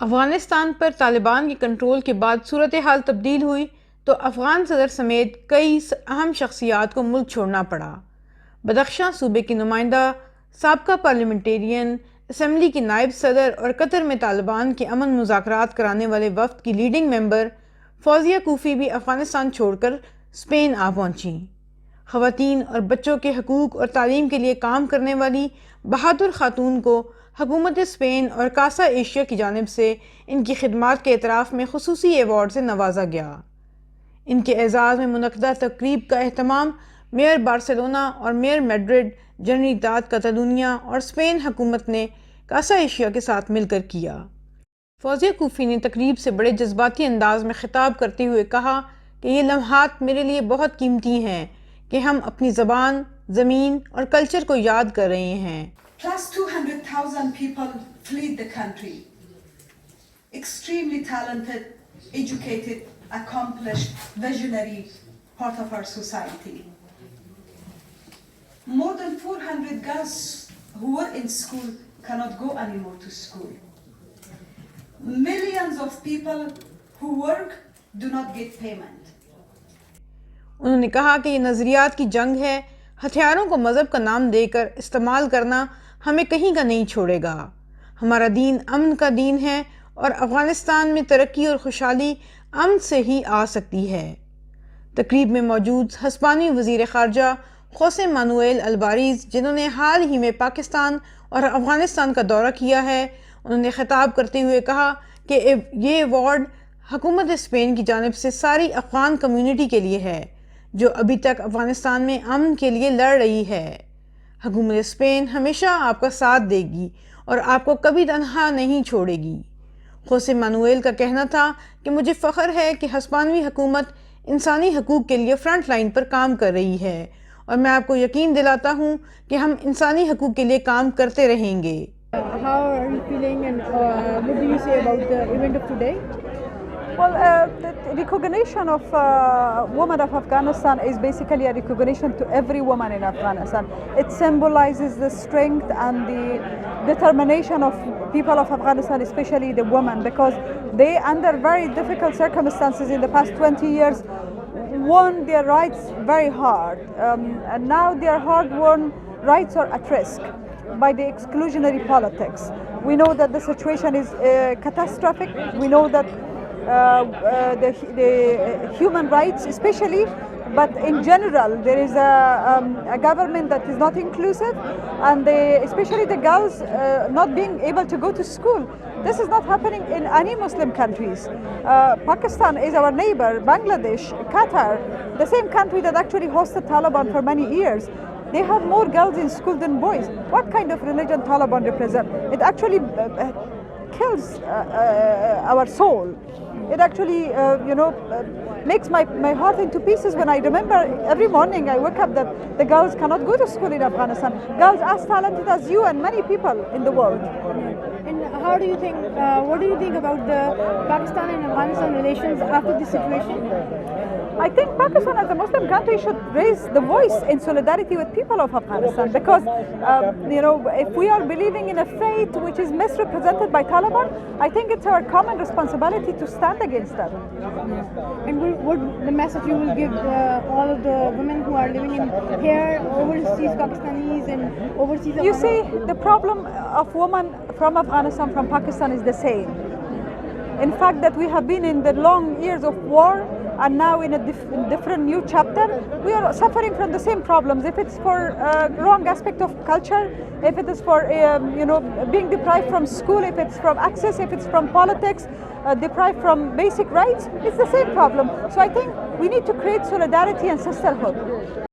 افغانستان پر طالبان کے کنٹرول کے بعد صورتحال تبدیل ہوئی تو افغان صدر سمیت کئی اہم شخصیات کو ملک چھوڑنا پڑا۔ بدخشاں صوبے کی نمائندہ، سابقہ پارلیمنٹیرین، اسمبلی کی نائب صدر اور قطر میں طالبان کے امن مذاکرات کرانے والے وفد کی لیڈنگ ممبر فوزیہ کوفی بھی افغانستان چھوڑ کر اسپین آ پہنچیں۔ خواتین اور بچوں کے حقوق اور تعلیم کے لیے کام کرنے والی بہادر خاتون کو حکومت اسپین اور کاسا ایشیا کی جانب سے ان کی خدمات کے اعتراف میں خصوصی ایوارڈ سے نوازا گیا۔ ان کے اعزاز میں منعقدہ تقریب کا اہتمام میئر بارسلونا اور میئر میڈرڈ، جنریداد کاتالونیا اور اسپین حکومت نے کاسا ایشیا کے ساتھ مل کر کیا۔ فوزیہ کوفی نے تقریب سے بڑے جذباتی انداز میں خطاب کرتے ہوئے کہا کہ یہ لمحات میرے لیے بہت قیمتی ہیں کہ ہم اپنی زبان، زمین اور کلچر کو یاد کر رہے ہیں۔ Plus 200,000 people fled the country. Extremely talented, educated, accomplished, visionary part of our society. More than 400 girls who were in school cannot go anymore to school. Millions of people who work do not get payment. انہوں نے کہا کہ یہ نظریات کی جنگ ہے، ہتھیاروں کو مذہب کا نام دے کر استعمال کرنا ہمیں کہیں کا نہیں چھوڑے گا۔ ہمارا دین امن کا دین ہے اور افغانستان میں ترقی اور خوشحالی امن سے ہی آ سکتی ہے۔ تقریب میں موجود ہسپانوی وزیر خارجہ خوسے مانوئل الباریز، جنہوں نے حال ہی میں پاکستان اور افغانستان کا دورہ کیا ہے، انہوں نے خطاب کرتے ہوئے کہا کہ یہ ایوارڈ حکومت اسپین کی جانب سے ساری افغان کمیونٹی کے لیے ہے جو ابھی تک افغانستان میں امن کے لیے لڑ رہی ہے۔ حکومت اسپین ہمیشہ آپ کا ساتھ دے گی اور آپ کو کبھی تنہا نہیں چھوڑے گی۔ خوسے مانوئل کا کہنا تھا کہ مجھے فخر ہے کہ ہسپانوی حکومت انسانی حقوق کے لیے فرنٹ لائن پر کام کر رہی ہے اور میں آپ کو یقین دلاتا ہوں کہ ہم انسانی حقوق کے لیے کام کرتے رہیں گے۔ How are you feeling and what do you say about the event of today? Well, the recognition of women of Afghanistan is basically a recognition to every woman in Afghanistan. It symbolizes the strength and the determination of people of Afghanistan, especially the women, because they, under very difficult circumstances in the past 20 years, won their rights very hard. And now their hard-won rights are at risk by the exclusionary politics. We know that the situation is catastrophic. We know that the human rights especially, but in general there is a government that is not inclusive, and especially the girls not being able to go to school. This is not happening in any Muslim countries. Pakistan is our neighbor, Bangladesh, Qatar, the same country that actually hosted Taliban for many years. They have more girls in school than boys. What kind of religion Taliban represent? It actually kills our soul. It actually, makes my heart into pieces when I remember every morning I wake up that the girls cannot go to school in Afghanistan. Girls as talented as you and many people in the world. And how do you think, what do you think about the Pakistan and Afghanistan relations after this situation? I think Pakistan as a Muslim country should raise the voice in solidarity with people of Afghanistan, because if we are believing in a faith which is misrepresented by Taliban, I think it's our common responsibility to stand against that. And what the message you will give all of the women who are living in here, overseas Pakistanis and overseas You see, the problem of women from Afghanistan, from Pakistan is the same. In fact, that we have been in the long years of war and now in a different new chapter, we are suffering from the same problems. If it's for wrong aspect of culture, if it is for being deprived from school, if it's from access, if it's from politics, deprived from basic rights, it's the same problem. So I think we need to create solidarity and sisterhood.